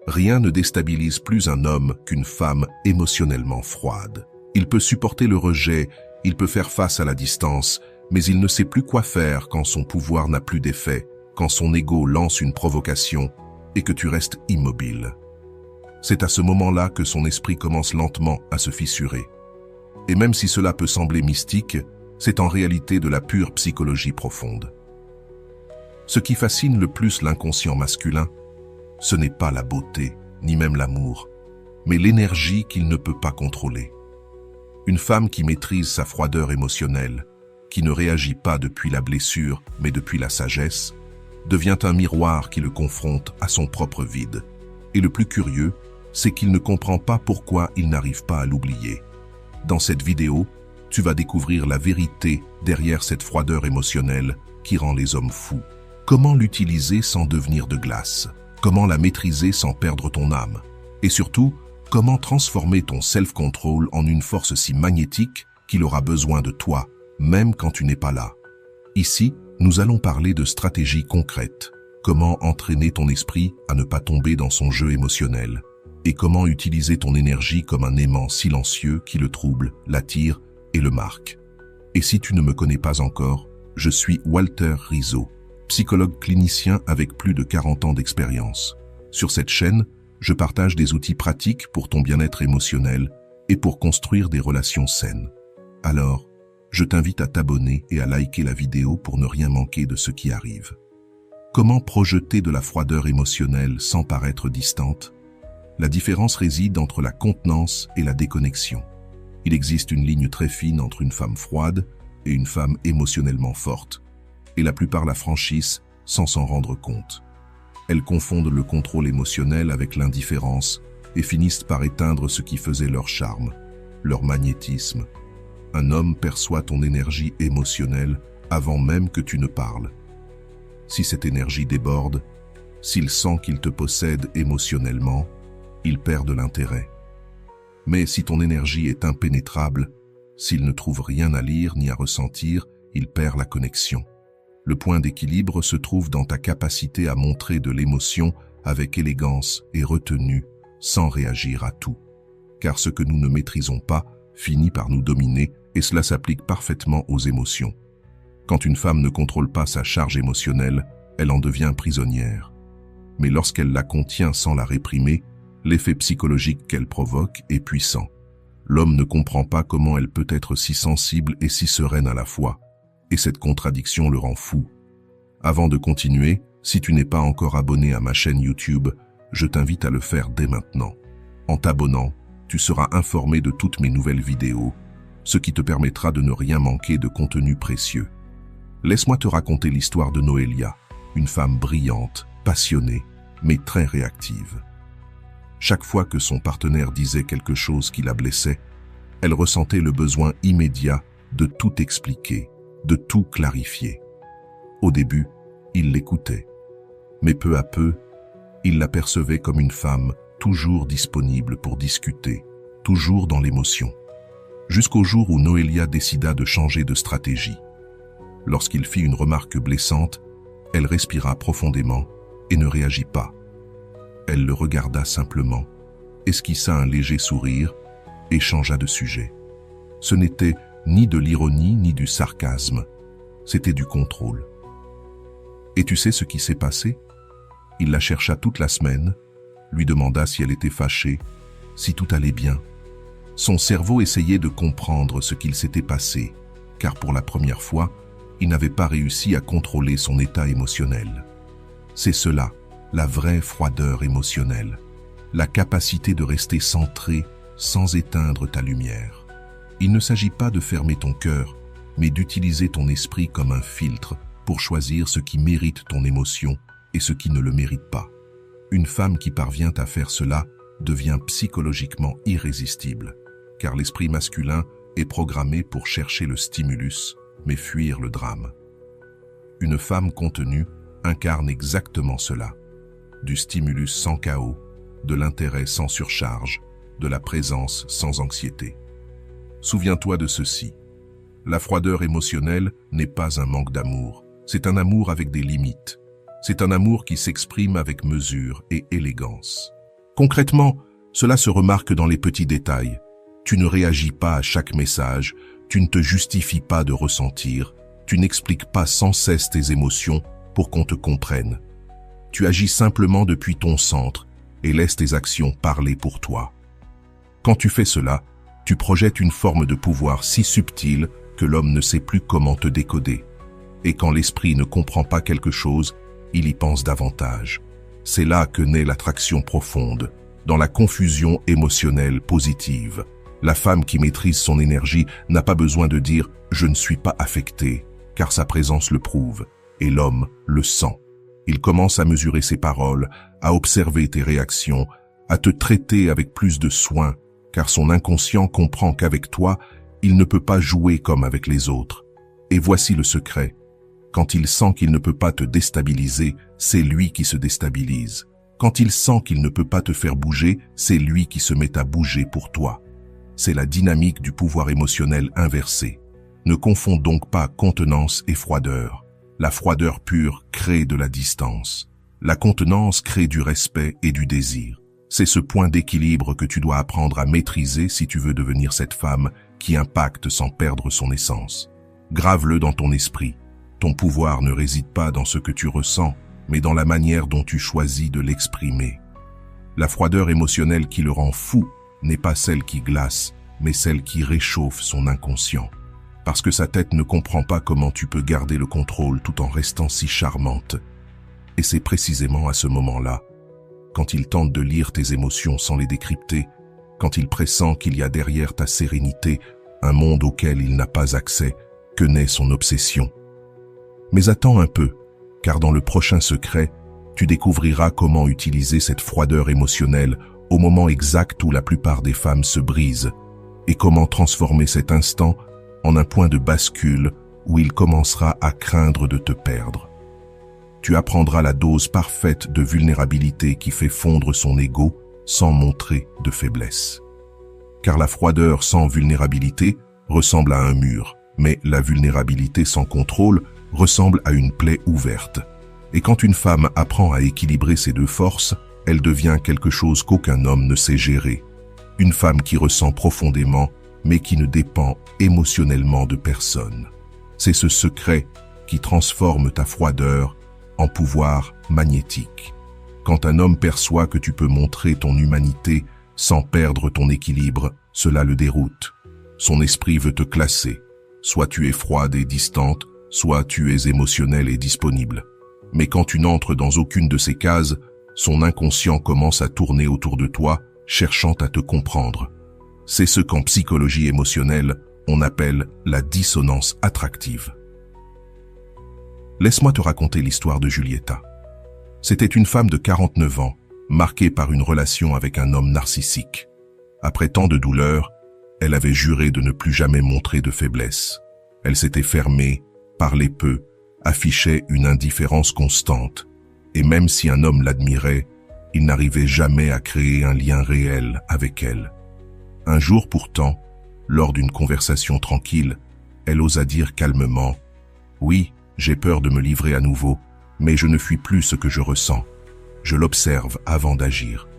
Rien ne déstabilise plus un homme qu'une femme émotionnellement froide. Il peut supporter le rejet, il peut faire face à la distance, mais il ne sait plus quoi faire quand son pouvoir n'a plus d'effet, quand son ego lance une provocation et que tu restes immobile. C'est à ce moment-là que son esprit commence lentement à se fissurer. Et même si cela peut sembler mystique, c'est en réalité de la pure psychologie profonde. Ce qui fascine le plus l'inconscient masculin, ce n'est pas la beauté, ni même l'amour, mais l'énergie qu'il ne peut pas contrôler. Une femme qui maîtrise sa froideur émotionnelle, qui ne réagit pas depuis la blessure, mais depuis la sagesse, devient un miroir qui le confronte à son propre vide. Et le plus curieux, c'est qu'il ne comprend pas pourquoi il n'arrive pas à l'oublier. Dans cette vidéo, tu vas découvrir la vérité derrière cette froideur émotionnelle qui rend les hommes fous. Comment l'utiliser sans devenir de glace? Comment la maîtriser sans perdre ton âme? Et surtout, comment transformer ton self-control en une force si magnétique qu'il aura besoin de toi, même quand tu n'es pas là? Ici, nous allons parler de stratégies concrètes. Comment entraîner ton esprit à ne pas tomber dans son jeu émotionnel? Et comment utiliser ton énergie comme un aimant silencieux qui le trouble, l'attire et le marque. Et si tu ne me connais pas encore, je suis Walter Rizzo, psychologue clinicien avec plus de 40 ans d'expérience. Sur cette chaîne, je partage des outils pratiques pour ton bien-être émotionnel et pour construire des relations saines. Alors, je t'invite à t'abonner et à liker la vidéo pour ne rien manquer de ce qui arrive. Comment projeter de la froideur émotionnelle sans paraître distante? La différence réside entre la contenance et la déconnexion. Il existe une ligne très fine entre une femme froide et une femme émotionnellement forte, et la plupart la franchissent sans s'en rendre compte. Elles confondent le contrôle émotionnel avec l'indifférence et finissent par éteindre ce qui faisait leur charme, leur magnétisme. Un homme perçoit ton énergie émotionnelle avant même que tu ne parles. Si cette énergie déborde, s'il sent qu'il te possède émotionnellement, il perd de l'intérêt. Mais si ton énergie est impénétrable, s'il ne trouve rien à lire ni à ressentir, il perd la connexion. Le point d'équilibre se trouve dans ta capacité à montrer de l'émotion avec élégance et retenue, sans réagir à tout. Car ce que nous ne maîtrisons pas finit par nous dominer, et cela s'applique parfaitement aux émotions. Quand une femme ne contrôle pas sa charge émotionnelle, elle en devient prisonnière. Mais lorsqu'elle la contient sans la réprimer, l'effet psychologique qu'elle provoque est puissant. L'homme ne comprend pas comment elle peut être si sensible et si sereine à la fois, et cette contradiction le rend fou. Avant de continuer, si tu n'es pas encore abonné à ma chaîne YouTube, je t'invite à le faire dès maintenant. En t'abonnant, tu seras informé de toutes mes nouvelles vidéos, ce qui te permettra de ne rien manquer de contenu précieux. Laisse-moi te raconter l'histoire de Noélia, une femme brillante, passionnée, mais très réactive. Chaque fois que son partenaire disait quelque chose qui la blessait, elle ressentait le besoin immédiat de tout expliquer, de tout clarifier. Au début, il l'écoutait, mais peu à peu, il la percevait comme une femme toujours disponible pour discuter, toujours dans l'émotion. Jusqu'au jour où Noélia décida de changer de stratégie. Lorsqu'il fit une remarque blessante, elle respira profondément et ne réagit pas. Elle le regarda simplement, esquissa un léger sourire et changea de sujet. Ce n'était ni de l'ironie ni du sarcasme, c'était du contrôle. Et tu sais ce qui s'est passé? Il la chercha toute la semaine, lui demanda si elle était fâchée, si tout allait bien. Son cerveau essayait de comprendre ce qu'il s'était passé, car pour la première fois, il n'avait pas réussi à contrôler son état émotionnel. C'est cela, la vraie froideur émotionnelle, la capacité de rester centré sans éteindre ta lumière. Il ne s'agit pas de fermer ton cœur, mais d'utiliser ton esprit comme un filtre pour choisir ce qui mérite ton émotion et ce qui ne le mérite pas. Une femme qui parvient à faire cela devient psychologiquement irrésistible, car l'esprit masculin est programmé pour chercher le stimulus, mais fuir le drame. Une femme contenue incarne exactement cela. Du stimulus sans chaos, de l'intérêt sans surcharge, de la présence sans anxiété. Souviens-toi de ceci. La froideur émotionnelle n'est pas un manque d'amour, c'est un amour avec des limites. C'est un amour qui s'exprime avec mesure et élégance. Concrètement, cela se remarque dans les petits détails. Tu ne réagis pas à chaque message, tu ne te justifies pas de ressentir, tu n'expliques pas sans cesse tes émotions pour qu'on te comprenne. Tu agis simplement depuis ton centre et laisses tes actions parler pour toi. Quand tu fais cela, tu projettes une forme de pouvoir si subtile que l'homme ne sait plus comment te décoder. Et quand l'esprit ne comprend pas quelque chose, il y pense davantage. C'est là que naît l'attraction profonde, dans la confusion émotionnelle positive. La femme qui maîtrise son énergie n'a pas besoin de dire « je ne suis pas affectée », car sa présence le prouve, et l'homme le sent. Il commence à mesurer ses paroles, à observer tes réactions, à te traiter avec plus de soin, car son inconscient comprend qu'avec toi, il ne peut pas jouer comme avec les autres. Et voici le secret. Quand il sent qu'il ne peut pas te déstabiliser, c'est lui qui se déstabilise. Quand il sent qu'il ne peut pas te faire bouger, c'est lui qui se met à bouger pour toi. C'est la dynamique du pouvoir émotionnel inversé. Ne confonds donc pas contenance et froideur. La froideur pure crée de la distance. La contenance crée du respect et du désir. C'est ce point d'équilibre que tu dois apprendre à maîtriser si tu veux devenir cette femme qui impacte sans perdre son essence. Grave-le dans ton esprit. Ton pouvoir ne réside pas dans ce que tu ressens, mais dans la manière dont tu choisis de l'exprimer. La froideur émotionnelle qui le rend fou n'est pas celle qui glace, mais celle qui réchauffe son inconscient. Parce que sa tête ne comprend pas comment tu peux garder le contrôle tout en restant si charmante. Et c'est précisément à ce moment-là, quand il tente de lire tes émotions sans les décrypter, quand il pressent qu'il y a derrière ta sérénité un monde auquel il n'a pas accès, que naît son obsession. Mais attends un peu, car dans le prochain secret, tu découvriras comment utiliser cette froideur émotionnelle au moment exact où la plupart des femmes se brisent, et comment transformer cet instant en un point de bascule où il commencera à craindre de te perdre. Tu apprendras la dose parfaite de vulnérabilité qui fait fondre son ego sans montrer de faiblesse. Car la froideur sans vulnérabilité ressemble à un mur, mais la vulnérabilité sans contrôle ressemble à une plaie ouverte. Et quand une femme apprend à équilibrer ces deux forces, elle devient quelque chose qu'aucun homme ne sait gérer. Une femme qui ressent profondément, mais qui ne dépend émotionnellement de personne. C'est ce secret qui transforme ta froideur en pouvoir magnétique. Quand un homme perçoit que tu peux montrer ton humanité sans perdre ton équilibre, cela le déroute. Son esprit veut te classer. Soit tu es froide et distante, soit tu es émotionnelle et disponible. Mais quand tu n'entres dans aucune de ces cases, son inconscient commence à tourner autour de toi, cherchant à te comprendre. C'est ce qu'en psychologie émotionnelle, on appelle la dissonance attractive. Laisse-moi te raconter l'histoire de Julieta. C'était une femme de 49 ans, marquée par une relation avec un homme narcissique. Après tant de douleurs, elle avait juré de ne plus jamais montrer de faiblesse. Elle s'était fermée, parlait peu, affichait une indifférence constante. Et même si un homme l'admirait, il n'arrivait jamais à créer un lien réel avec elle. Un jour pourtant, lors d'une conversation tranquille, elle osa dire calmement « Oui, j'ai peur de me livrer à nouveau, mais je ne fuis plus ce que je ressens. Je l'observe avant d'agir. »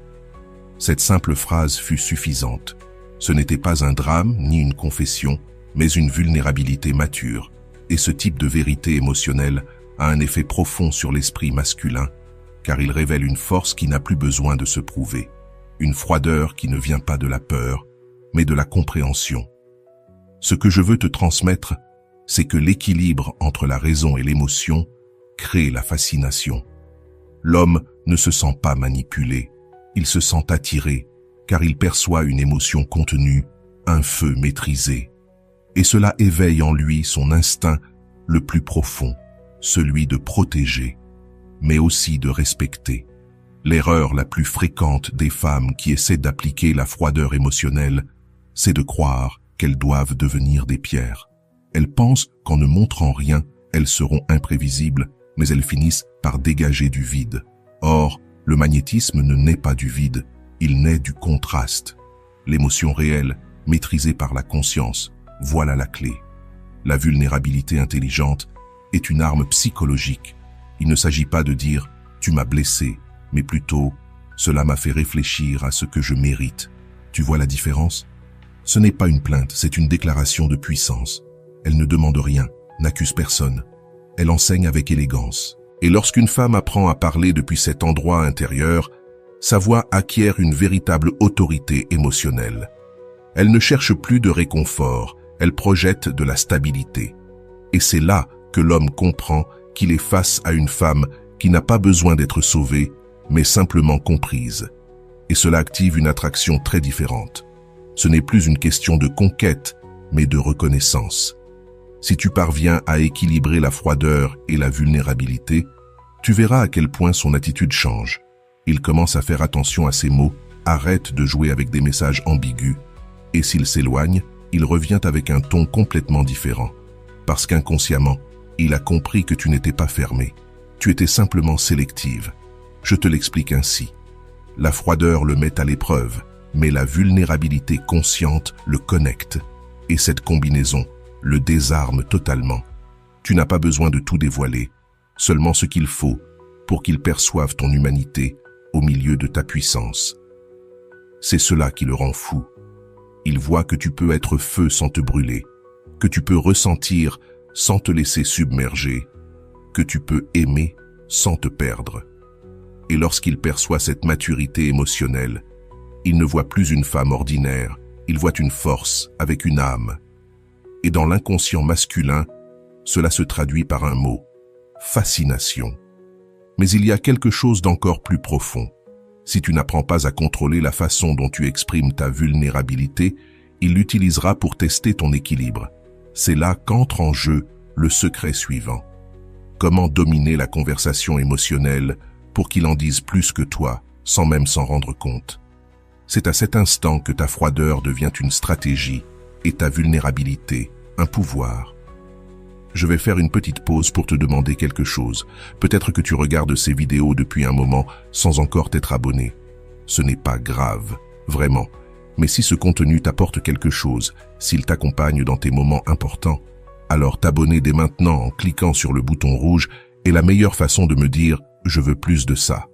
Cette simple phrase fut suffisante. Ce n'était pas un drame ni une confession, mais une vulnérabilité mature. Et ce type de vérité émotionnelle a un effet profond sur l'esprit masculin, car il révèle une force qui n'a plus besoin de se prouver, une froideur qui ne vient pas de la peur, mais de la compréhension. Ce que je veux te transmettre, c'est que l'équilibre entre la raison et l'émotion crée la fascination. L'homme ne se sent pas manipulé, il se sent attiré, car il perçoit une émotion contenue, un feu maîtrisé. Et cela éveille en lui son instinct le plus profond, celui de protéger, mais aussi de respecter. L'erreur la plus fréquente des femmes qui essaient d'appliquer la froideur émotionnelle, c'est de croire qu'elles doivent devenir des pierres. Elles pensent qu'en ne montrant rien, elles seront imprévisibles, mais elles finissent par dégager du vide. Or, le magnétisme ne naît pas du vide, il naît du contraste. L'émotion réelle, maîtrisée par la conscience, voilà la clé. La vulnérabilité intelligente est une arme psychologique. Il ne s'agit pas de dire « tu m'as blessé », mais plutôt « Cela m'a fait réfléchir à ce que je mérite. Tu vois la différence? Ce n'est pas une plainte, c'est une déclaration de puissance. Elle ne demande rien, n'accuse personne. Elle enseigne avec élégance. Et lorsqu'une femme apprend à parler depuis cet endroit intérieur, sa voix acquiert une véritable autorité émotionnelle. Elle ne cherche plus de réconfort, elle projette de la stabilité. Et c'est là que l'homme comprend qu'il est face à une femme qui n'a pas besoin d'être sauvée, mais simplement comprise. Et cela active une attraction très différente. Ce n'est plus une question de conquête, mais de reconnaissance. Si tu parviens à équilibrer la froideur et la vulnérabilité, tu verras à quel point son attitude change. Il commence à faire attention à ses mots, arrête de jouer avec des messages ambigus, et s'il s'éloigne, il revient avec un ton complètement différent. Parce qu'inconsciemment, il a compris que tu n'étais pas fermé. Tu étais simplement sélective. Je te l'explique ainsi. La froideur le met à l'épreuve, mais la vulnérabilité consciente le connecte. Et cette combinaison le désarme totalement. Tu n'as pas besoin de tout dévoiler, seulement ce qu'il faut pour qu'il perçoive ton humanité au milieu de ta puissance. C'est cela qui le rend fou. Il voit que tu peux être feu sans te brûler, que tu peux ressentir sans te laisser submerger, que tu peux aimer sans te perdre. Et lorsqu'il perçoit cette maturité émotionnelle, il ne voit plus une femme ordinaire, il voit une force avec une âme. Et dans l'inconscient masculin, cela se traduit par un mot, fascination. Mais il y a quelque chose d'encore plus profond. Si tu n'apprends pas à contrôler la façon dont tu exprimes ta vulnérabilité, il l'utilisera pour tester ton équilibre. C'est là qu'entre en jeu le secret suivant. Comment dominer la conversation émotionnelle pour qu'il en dise plus que toi, sans même s'en rendre compte. C'est à cet instant que ta froideur devient une stratégie et ta vulnérabilité un pouvoir. Je vais faire une petite pause pour te demander quelque chose. Peut-être que tu regardes ces vidéos depuis un moment sans encore t'être abonné. Ce n'est pas grave, vraiment. Mais si ce contenu t'apporte quelque chose, s'il t'accompagne dans tes moments importants, alors t'abonner dès maintenant en cliquant sur le bouton rouge est la meilleure façon de me dire « je veux plus de ça ».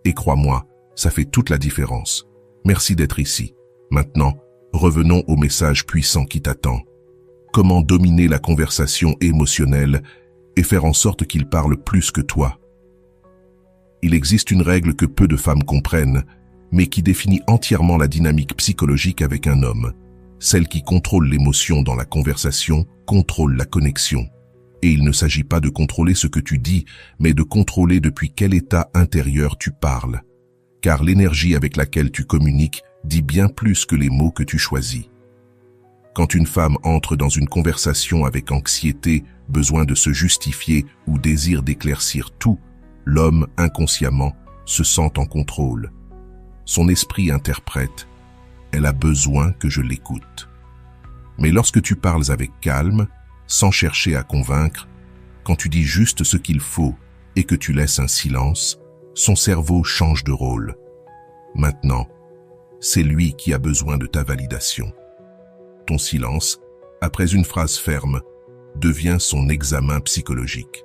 Et crois-moi, ça fait toute la différence. Merci d'être ici. Maintenant, revenons au message puissant qui t'attend. Comment dominer la conversation émotionnelle et faire en sorte qu'il parle plus que toi. Il existe une règle que peu de femmes comprennent, mais qui définit entièrement la dynamique psychologique avec un homme. Celle qui contrôle l'émotion dans la conversation contrôle la connexion. Et il ne s'agit pas de contrôler ce que tu dis, mais de contrôler depuis quel état intérieur tu parles. Car l'énergie avec laquelle tu communiques dit bien plus que les mots que tu choisis. Quand une femme entre dans une conversation avec anxiété, besoin de se justifier ou désir d'éclaircir tout, l'homme, inconsciemment, se sent en contrôle. Son esprit interprète « Elle a besoin que je l'écoute ». Mais lorsque tu parles avec calme, sans chercher à convaincre, quand tu dis juste ce qu'il faut et que tu laisses un silence, son cerveau change de rôle. Maintenant, c'est lui qui a besoin de ta validation. Ton silence, après une phrase ferme, devient son examen psychologique.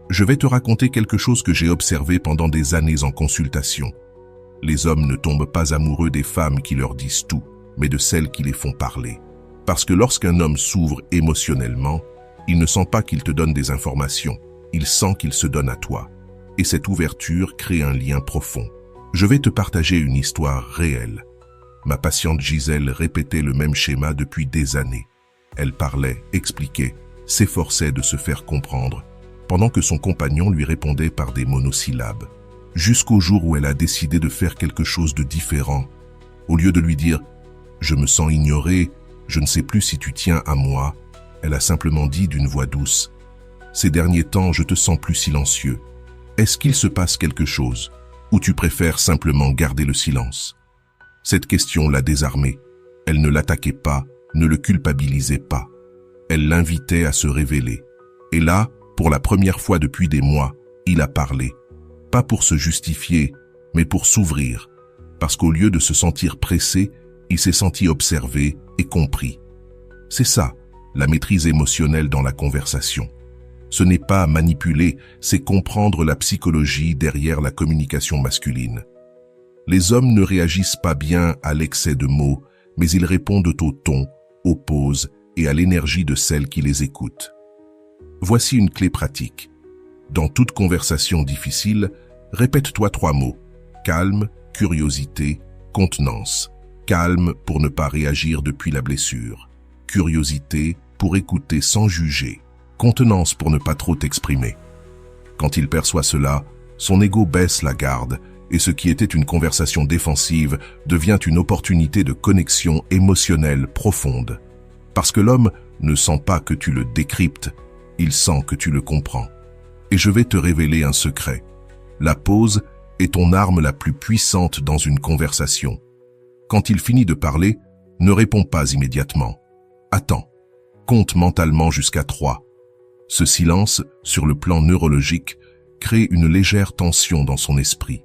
Je vais te raconter quelque chose que j'ai observé pendant des années en consultation. Les hommes ne tombent pas amoureux des femmes qui leur disent tout, mais de celles qui les font parler. Parce que lorsqu'un homme s'ouvre émotionnellement, il ne sent pas qu'il te donne des informations, il sent qu'il se donne à toi. Et cette ouverture crée un lien profond. Je vais te partager une histoire réelle. Ma patiente Gisèle répétait le même schéma depuis des années. Elle parlait, expliquait, s'efforçait de se faire comprendre, pendant que son compagnon lui répondait par des monosyllabes. Jusqu'au jour où elle a décidé de faire quelque chose de différent. Au lieu de lui dire « Je me sens ignorée, je ne sais plus si tu tiens à moi », elle a simplement dit d'une voix douce « Ces derniers temps, je te sens plus silencieux. Est-ce qu'il se passe quelque chose, ou tu préfères simplement garder le silence ?» Cette question l'a désarmé. Elle ne l'attaquait pas, ne le culpabilisait pas. Elle l'invitait à se révéler. Et là, pour la première fois depuis des mois, il a parlé. Pas pour se justifier, mais pour s'ouvrir. Parce qu'au lieu de se sentir pressé, il s'est senti observé et compris. C'est ça, la maîtrise émotionnelle dans la conversation. Ce n'est pas manipuler, c'est comprendre la psychologie derrière la communication masculine. Les hommes ne réagissent pas bien à l'excès de mots, mais ils répondent au ton, aux pauses et à l'énergie de celle qui les écoute. Voici une clé pratique. Dans toute conversation difficile, répète-toi 3 mots. Calme, curiosité, contenance. Calme pour ne pas réagir depuis la blessure. Curiosité pour écouter sans juger. Contenance pour ne pas trop t'exprimer. Quand il perçoit cela, son ego baisse la garde et ce qui était une conversation défensive devient une opportunité de connexion émotionnelle profonde. Parce que l'homme ne sent pas que tu le décryptes, il sent que tu le comprends. Et je vais te révéler un secret. La pause est ton arme la plus puissante dans une conversation. Quand il finit de parler, ne réponds pas immédiatement. Attends. Compte mentalement jusqu'à 3. Ce silence, sur le plan neurologique, crée une légère tension dans son esprit.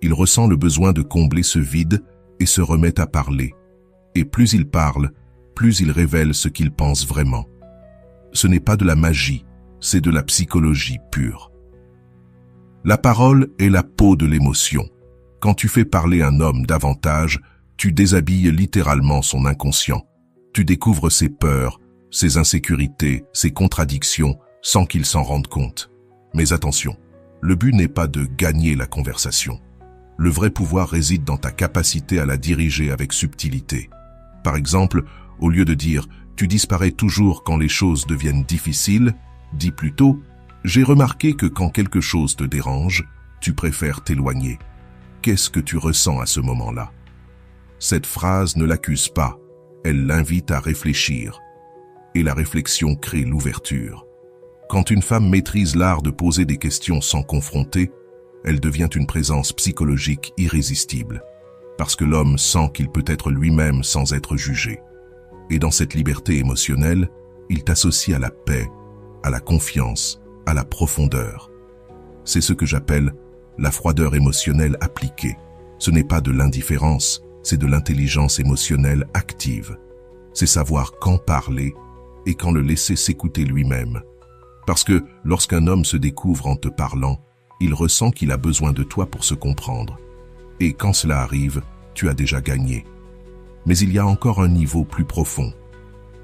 Il ressent le besoin de combler ce vide et se remet à parler. Et plus il parle, plus il révèle ce qu'il pense vraiment. Ce n'est pas de la magie, c'est de la psychologie pure. La parole est la peau de l'émotion. Quand tu fais parler un homme davantage, tu déshabilles littéralement son inconscient. Tu découvres ses peurs, ses insécurités, ses contradictions, sans qu'il s'en rende compte. Mais attention, le but n'est pas de gagner la conversation. Le vrai pouvoir réside dans ta capacité à la diriger avec subtilité. Par exemple, au lieu de dire « tu disparais toujours quand les choses deviennent difficiles », dis plutôt « j'ai remarqué que quand quelque chose te dérange, tu préfères t'éloigner. Qu'est-ce que tu ressens à ce moment-là » Cette phrase ne l'accuse pas, elle l'invite à réfléchir. Et la réflexion crée l'ouverture. Quand une femme maîtrise l'art de poser des questions sans confronter, elle devient une présence psychologique irrésistible, parce que l'homme sent qu'il peut être lui-même sans être jugé. Et dans cette liberté émotionnelle, il t'associe à la paix, à la confiance, à la profondeur. C'est ce que j'appelle la froideur émotionnelle appliquée. Ce n'est pas de l'indifférence, c'est de l'intelligence émotionnelle active. C'est savoir quand parler et quand le laisser s'écouter lui-même. Parce que lorsqu'un homme se découvre en te parlant, il ressent qu'il a besoin de toi pour se comprendre. Et quand cela arrive, tu as déjà gagné. Mais il y a encore un niveau plus profond.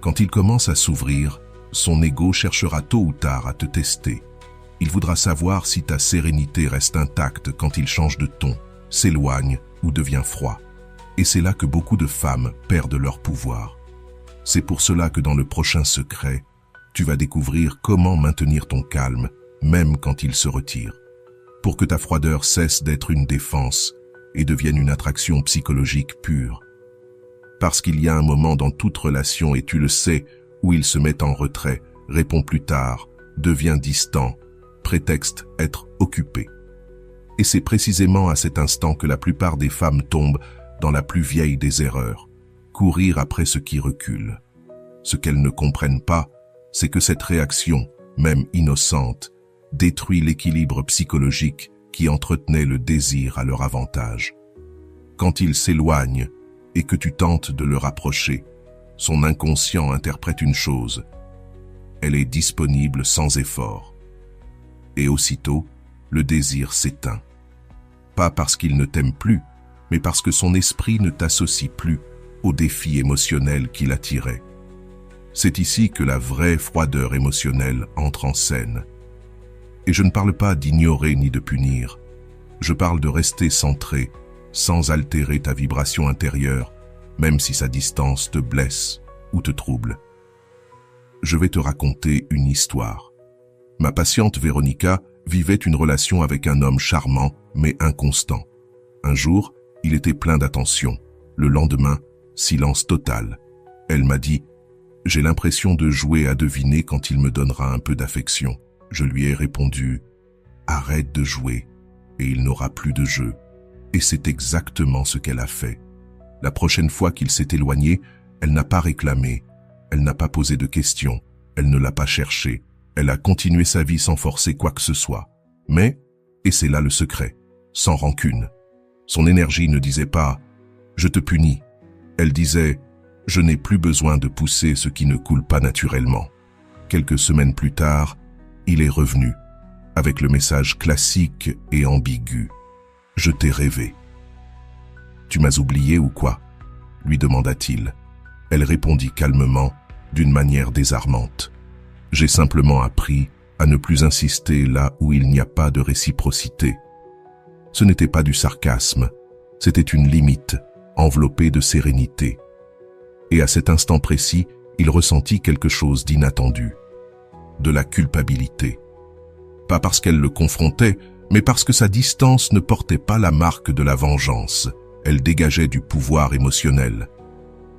Quand il commence à s'ouvrir, son ego cherchera tôt ou tard à te tester. Il voudra savoir si ta sérénité reste intacte quand il change de ton, s'éloigne ou devient froid. Et c'est là que beaucoup de femmes perdent leur pouvoir. C'est pour cela que dans le prochain secret, tu vas découvrir comment maintenir ton calme, même quand il se retire. Pour que ta froideur cesse d'être une défense et devienne une attraction psychologique pure. Parce qu'il y a un moment dans toute relation, et tu le sais, où il se met en retrait, répond plus tard, devient distant, prétexte être occupé. Et c'est précisément à cet instant que la plupart des femmes tombent dans la plus vieille des erreurs, courir après ce qui recule. Ce qu'elles ne comprennent pas, c'est que cette réaction, même innocente, détruit l'équilibre psychologique qui entretenait le désir à leur avantage. Quand il s'éloigne et que tu tentes de le rapprocher, son inconscient interprète une chose. Elle est disponible sans effort. Et aussitôt, le désir s'éteint. Pas parce qu'il ne t'aime plus, mais parce que son esprit ne t'associe plus au défi émotionnel qui l'attirait. C'est ici que la vraie froideur émotionnelle entre en scène. Et je ne parle pas d'ignorer ni de punir. Je parle de rester centré, sans altérer ta vibration intérieure, même si sa distance te blesse ou te trouble. Je vais te raconter une histoire. Ma patiente Véronica vivait une relation avec un homme charmant, mais inconstant. Un jour, il était plein d'attention. Le lendemain, silence total. Elle m'a dit « J'ai l'impression de jouer à deviner quand il me donnera un peu d'affection. » Je lui ai répondu « Arrête de jouer et il n'aura plus de jeu. » Et c'est exactement ce qu'elle a fait. La prochaine fois qu'il s'est éloigné, elle n'a pas réclamé, elle n'a pas posé de questions, elle ne l'a pas cherché, elle a continué sa vie sans forcer quoi que ce soit. Mais, et c'est là le secret, sans rancune. Son énergie ne disait pas « Je te punis ». Elle disait « Je n'ai plus besoin de pousser ce qui ne coule pas naturellement ». Quelques semaines plus tard, il est revenu, avec le message classique et ambigu. « Je t'ai rêvé. »« Tu m'as oublié ou quoi ?» lui demanda-t-il. Elle répondit calmement, d'une manière désarmante. « J'ai simplement appris à ne plus insister là où il n'y a pas de réciprocité. » Ce n'était pas du sarcasme, c'était une limite, enveloppée de sérénité. Et à cet instant précis, il ressentit quelque chose d'inattendu, de la culpabilité. Pas parce qu'elle le confrontait, mais parce que sa distance ne portait pas la marque de la vengeance, elle dégageait du pouvoir émotionnel.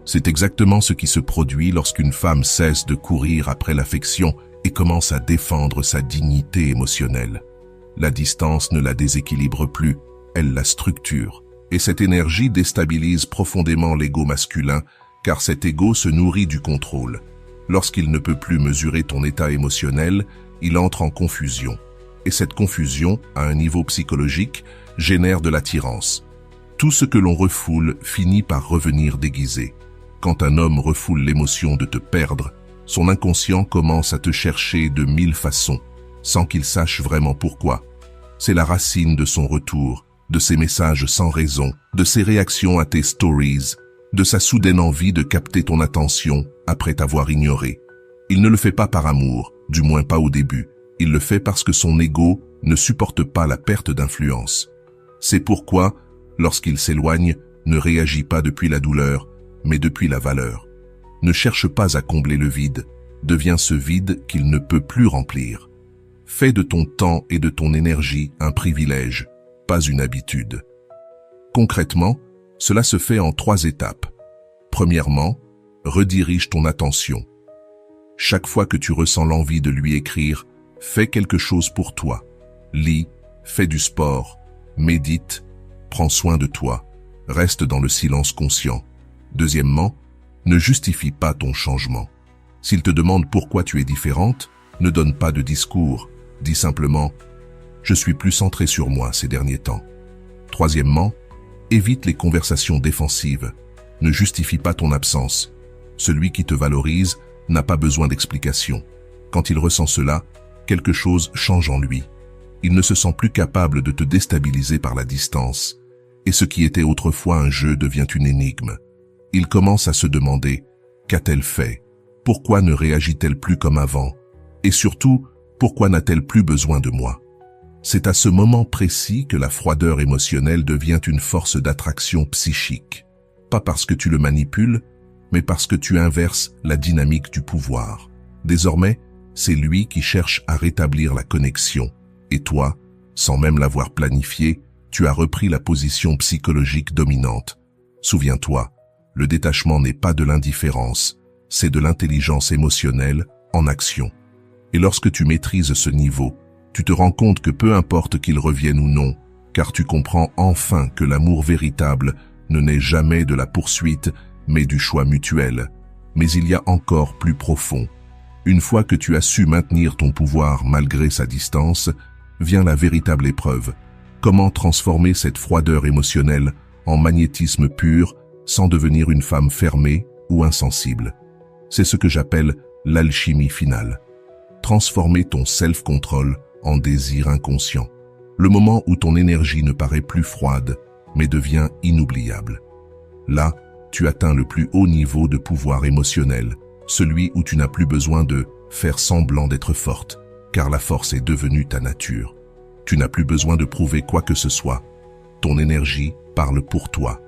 C'est exactement ce qui se produit lorsqu'une femme cesse de courir après l'affection et commence à défendre sa dignité émotionnelle. La distance ne la déséquilibre plus, elle la structure. Et cette énergie déstabilise profondément l'ego masculin, car cet ego se nourrit du contrôle. Lorsqu'il ne peut plus mesurer ton état émotionnel, il entre en confusion. Et cette confusion, à un niveau psychologique, génère de l'attirance. Tout ce que l'on refoule finit par revenir déguisé. Quand un homme refoule l'émotion de te perdre, son inconscient commence à te chercher de 1000 façons, sans qu'il sache vraiment pourquoi. C'est la racine de son retour, de ses messages sans raison, de ses réactions à tes stories, de sa soudaine envie de capter ton attention après t'avoir ignoré. Il ne le fait pas par amour, du moins pas au début. Il le fait parce que son ego ne supporte pas la perte d'influence. C'est pourquoi, lorsqu'il s'éloigne, ne réagit pas depuis la douleur, mais depuis la valeur. Ne cherche pas à combler le vide, devient ce vide qu'il ne peut plus remplir. Fais de ton temps et de ton énergie un privilège, pas une habitude. Concrètement, cela se fait en 3 étapes. Premièrement, redirige ton attention. Chaque fois que tu ressens l'envie de lui écrire, fais quelque chose pour toi. Lis, fais du sport, médite, prends soin de toi, reste dans le silence conscient. Deuxièmement, ne justifie pas ton changement. S'il te demande pourquoi tu es différente, ne donne pas de discours. Dis simplement « Je suis plus centré sur moi ces derniers temps ». Troisièmement, évite les conversations défensives. Ne justifie pas ton absence. Celui qui te valorise n'a pas besoin d'explication. Quand il ressent cela, quelque chose change en lui. Il ne se sent plus capable de te déstabiliser par la distance. Et ce qui était autrefois un jeu devient une énigme. Il commence à se demander « Qu'a-t-elle fait ? Pourquoi ne réagit-elle plus comme avant ? Et surtout, pourquoi n'a-t-elle plus besoin de moi ?» C'est à ce moment précis que la froideur émotionnelle devient une force d'attraction psychique. Pas parce que tu le manipules, mais parce que tu inverses la dynamique du pouvoir. Désormais, c'est lui qui cherche à rétablir la connexion. Et toi, sans même l'avoir planifié, tu as repris la position psychologique dominante. Souviens-toi, le détachement n'est pas de l'indifférence, c'est de l'intelligence émotionnelle en action. Et lorsque tu maîtrises ce niveau, tu te rends compte que peu importe qu'il revienne ou non, car tu comprends enfin que l'amour véritable ne naît jamais de la poursuite, mais du choix mutuel. Mais il y a encore plus profond. Une fois que tu as su maintenir ton pouvoir malgré sa distance, vient la véritable épreuve. Comment transformer cette froideur émotionnelle en magnétisme pur sans devenir une femme fermée ou insensible? C'est ce que j'appelle l'alchimie finale. Transformer ton self-control en désir inconscient. Le moment où ton énergie ne paraît plus froide, mais devient inoubliable. Là, tu atteins le plus haut niveau de pouvoir émotionnel, celui où tu n'as plus besoin de faire semblant d'être forte, car la force est devenue ta nature. Tu n'as plus besoin de prouver quoi que ce soit. Ton énergie parle pour toi.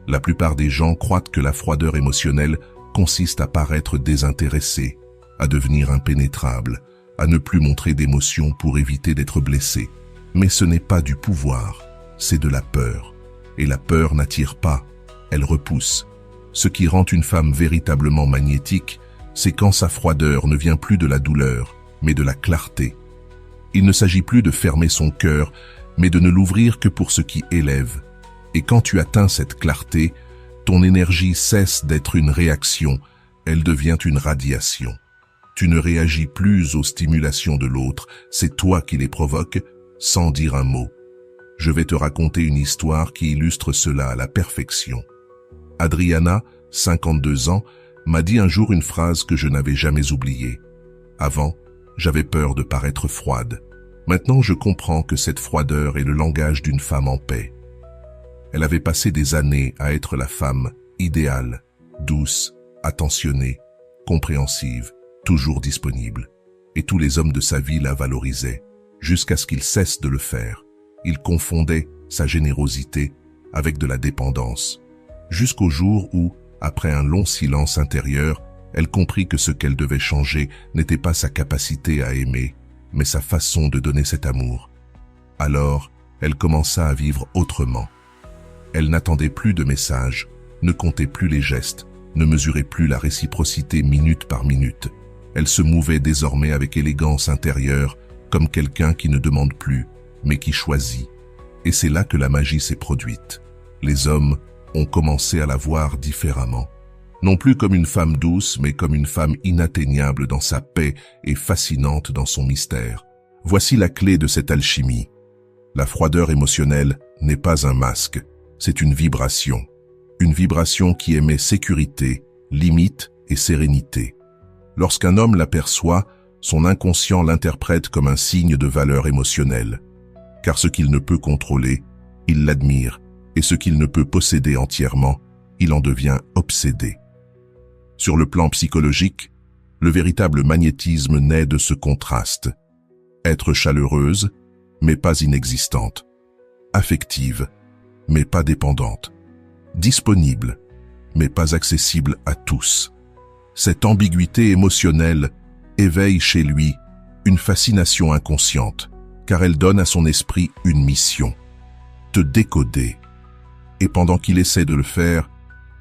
La plupart des gens croient que la froideur émotionnelle consiste à paraître désintéressé, à devenir impénétrable, à ne plus montrer d'émotion pour éviter d'être blessé. Mais ce n'est pas du pouvoir, c'est de la peur. Et la peur n'attire pas, elle repousse. Ce qui rend une femme véritablement magnétique, c'est quand sa froideur ne vient plus de la douleur, mais de la clarté. Il ne s'agit plus de fermer son cœur, mais de ne l'ouvrir que pour ce qui élève. Et quand tu atteins cette clarté, ton énergie cesse d'être une réaction, elle devient une radiation. Tu ne réagis plus aux stimulations de l'autre, c'est toi qui les provoques, sans dire un mot. Je vais te raconter une histoire qui illustre cela à la perfection. Adriana, 52 ans, m'a dit un jour une phrase que je n'avais jamais oubliée. Avant, J'avais peur de paraître froide. Maintenant, je comprends que cette froideur est le langage d'une femme en paix. Elle avait passé des années à être la femme idéale, douce, attentionnée, compréhensive, toujours disponible. Et tous les hommes de sa vie la valorisaient, jusqu'à ce qu'il cesse de le faire. Il confondait sa générosité avec de la dépendance. Jusqu'au jour où, après un long silence intérieur, elle comprit que ce qu'elle devait changer n'était pas sa capacité à aimer, mais sa façon de donner cet amour. Alors, elle commença à vivre autrement. Elle n'attendait plus de messages, ne comptait plus les gestes, ne mesurait plus la réciprocité minute par minute. Elle se mouvait désormais avec élégance intérieure, comme quelqu'un qui ne demande plus, mais qui choisit. Et c'est là que la magie s'est produite. Les hommes ont commencé à la voir différemment. Non plus comme une femme douce, mais comme une femme inatteignable dans sa paix et fascinante dans son mystère. Voici la clé de cette alchimie. La froideur émotionnelle n'est pas un masque, c'est une vibration. Une vibration qui émet sécurité, limite et sérénité. Lorsqu'un homme l'aperçoit, son inconscient l'interprète comme un signe de valeur émotionnelle. Car ce qu'il ne peut contrôler, il l'admire, et ce qu'il ne peut posséder entièrement, il en devient obsédé. Sur le plan psychologique, le véritable magnétisme naît de ce contraste. Être chaleureuse, mais pas inexistante. Affective, mais pas dépendante. Disponible, mais pas accessible à tous. Cette ambiguïté émotionnelle éveille chez lui une fascination inconsciente, car elle donne à son esprit une mission, te décoder. Et pendant qu'il essaie de le faire,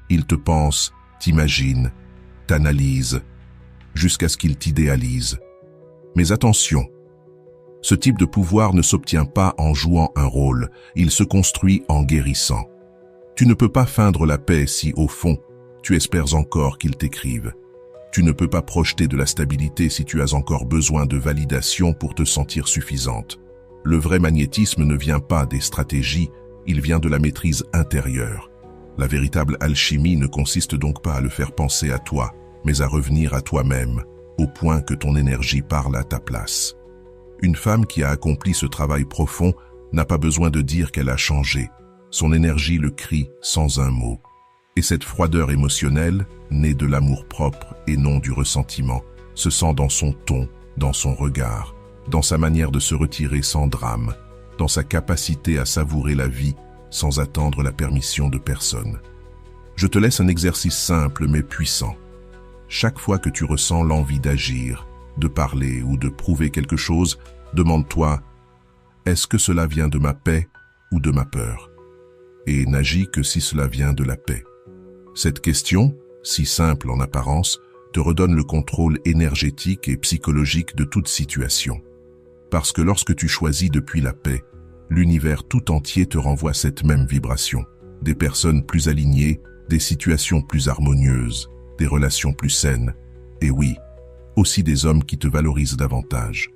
il te pense, t'imagine, t'analyse, jusqu'à ce qu'il t'idéalise. Mais attention, ce type de pouvoir ne s'obtient pas en jouant un rôle, il se construit en guérissant. Tu ne peux pas feindre la paix si, au fond, tu espères encore qu'il t'écrive. Tu ne peux pas projeter de la stabilité si tu as encore besoin de validation pour te sentir suffisante. Le vrai magnétisme ne vient pas des stratégies, il vient de la maîtrise intérieure. La véritable alchimie ne consiste donc pas à le faire penser à toi, mais à revenir à toi-même, au point que ton énergie parle à ta place. Une femme qui a accompli ce travail profond n'a pas besoin de dire qu'elle a changé. Son énergie le crie sans un mot. Et cette froideur émotionnelle, née de l'amour-propre et non du ressentiment, se sent dans son ton, dans son regard, dans sa manière de se retirer sans drame, dans sa capacité à savourer la vie sans attendre la permission de personne. Je te laisse un exercice simple mais puissant. Chaque fois que tu ressens l'envie d'agir, de parler ou de prouver quelque chose, demande-toi, est-ce que cela vient de ma paix ou de ma peur? Et n'agis que si cela vient de la paix. Cette question, si simple en apparence, te redonne le contrôle énergétique et psychologique de toute situation. Parce que lorsque tu choisis depuis la paix, l'univers tout entier te renvoie cette même vibration. Des personnes plus alignées, des situations plus harmonieuses, des relations plus saines, et oui, aussi des hommes qui te valorisent davantage.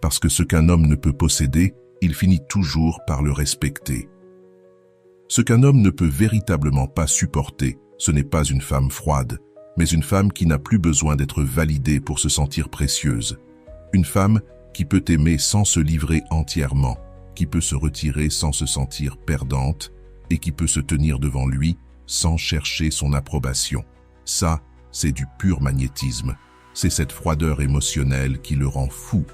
Parce que ce qu'un homme ne peut posséder, il finit toujours par le respecter. Ce qu'un homme ne peut véritablement pas supporter, ce n'est pas une femme froide, mais une femme qui n'a plus besoin d'être validée pour se sentir précieuse. Une femme qui peut aimer sans se livrer entièrement, qui peut se retirer sans se sentir perdante et qui peut se tenir devant lui sans chercher son approbation. Ça, c'est du pur magnétisme. C'est cette froideur émotionnelle qui le rend fou,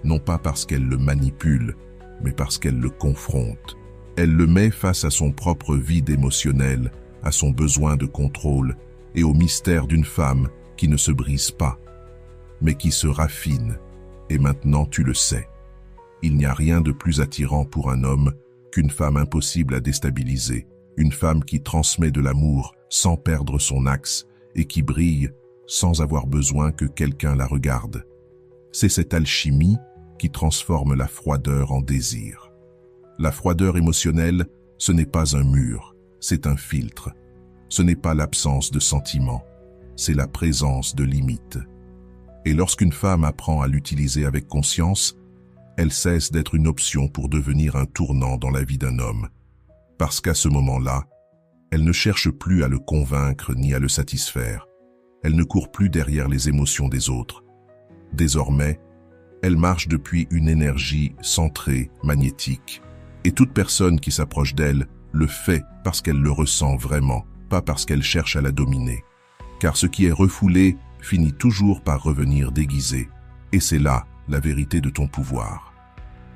non pas parce qu'elle le manipule, mais parce qu'elle le confronte. Elle le met face à son propre vide émotionnel, à son besoin de contrôle et au mystère d'une femme qui ne se brise pas, mais qui se raffine. Et maintenant tu le sais. Il n'y a rien de plus attirant pour un homme qu'une femme impossible à déstabiliser, une femme qui transmet de l'amour sans perdre son axe et qui brille sans avoir besoin que quelqu'un la regarde. C'est cette alchimie qui transforme la froideur en désir. La froideur émotionnelle, ce n'est pas un mur, c'est un filtre. Ce n'est pas l'absence de sentiments, c'est la présence de limites. Et lorsqu'une femme apprend à l'utiliser avec conscience, elle cesse d'être une option pour devenir un tournant dans la vie d'un homme. Parce qu'à ce moment-là, elle ne cherche plus à le convaincre ni à le satisfaire. Elle ne court plus derrière les émotions des autres. Désormais, Elle marche depuis une énergie centrée, magnétique. Et toute personne qui s'approche d'elle le fait parce qu'elle le ressent vraiment, pas parce qu'elle cherche à la dominer. Car ce qui est refoulé finit toujours par revenir déguisé. Et c'est là la vérité de ton pouvoir.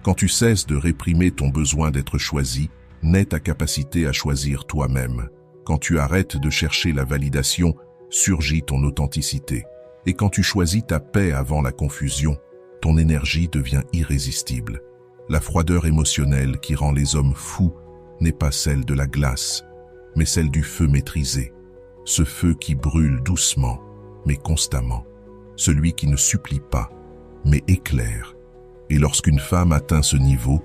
Quand tu cesses de réprimer ton besoin d'être choisi, naît ta capacité à choisir toi-même. Quand tu arrêtes de chercher la validation, surgit ton authenticité. Et quand tu choisis ta paix avant la confusion, ton énergie devient irrésistible. La froideur émotionnelle qui rend les hommes fous n'est pas celle de la glace, mais celle du feu maîtrisé. Ce feu qui brûle doucement, mais constamment. Celui qui ne supplie pas, mais éclaire. Et lorsqu'une femme atteint ce niveau,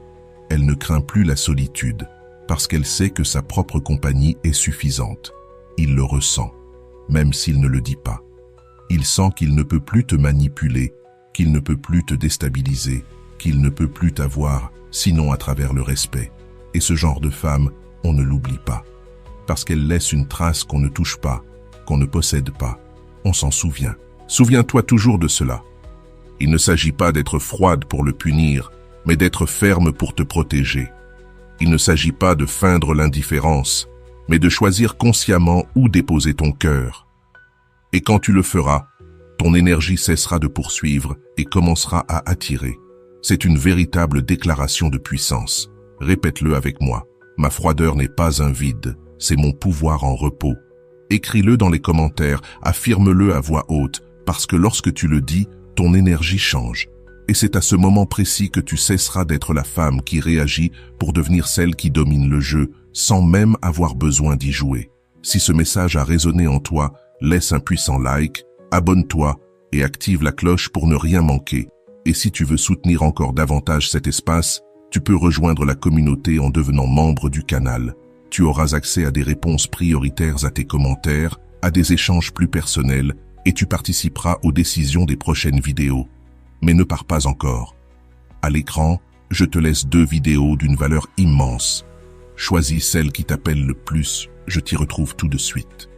elle ne craint plus la solitude, parce qu'elle sait que sa propre compagnie est suffisante. Il le ressent, même s'il ne le dit pas. Il sent qu'il ne peut plus te manipuler, qu'il ne peut plus te déstabiliser, qu'il ne peut plus t'avoir, sinon à travers le respect. Et ce genre de femme, on ne l'oublie pas. Parce qu'elle laisse une trace qu'on ne touche pas, qu'on ne possède pas. On s'en souvient. Souviens-toi toujours de cela. Il ne s'agit pas d'être froide pour le punir, mais d'être ferme pour te protéger. Il ne s'agit pas de feindre l'indifférence, mais de choisir consciemment où déposer ton cœur. Et quand tu le feras, ton énergie cessera de poursuivre et commencera à attirer. C'est une véritable déclaration de puissance. Répète-le avec moi. Ma froideur n'est pas un vide, c'est mon pouvoir en repos. Écris-le dans les commentaires, affirme-le à voix haute, parce que lorsque tu le dis, ton énergie change. Et c'est à ce moment précis que tu cesseras d'être la femme qui réagit pour devenir celle qui domine le jeu, sans même avoir besoin d'y jouer. Si ce message a résonné en toi, laisse un puissant like, abonne-toi et active la cloche pour ne rien manquer. Et si tu veux soutenir encore davantage cet espace, tu peux rejoindre la communauté en devenant membre du canal. Tu auras accès à des réponses prioritaires à tes commentaires, à des échanges plus personnels, et tu participeras aux décisions des prochaines vidéos. Mais ne pars pas encore. À l'écran, je te laisse 2 vidéos d'une valeur immense. Choisis celle qui t'appelle le plus, je t'y retrouve tout de suite.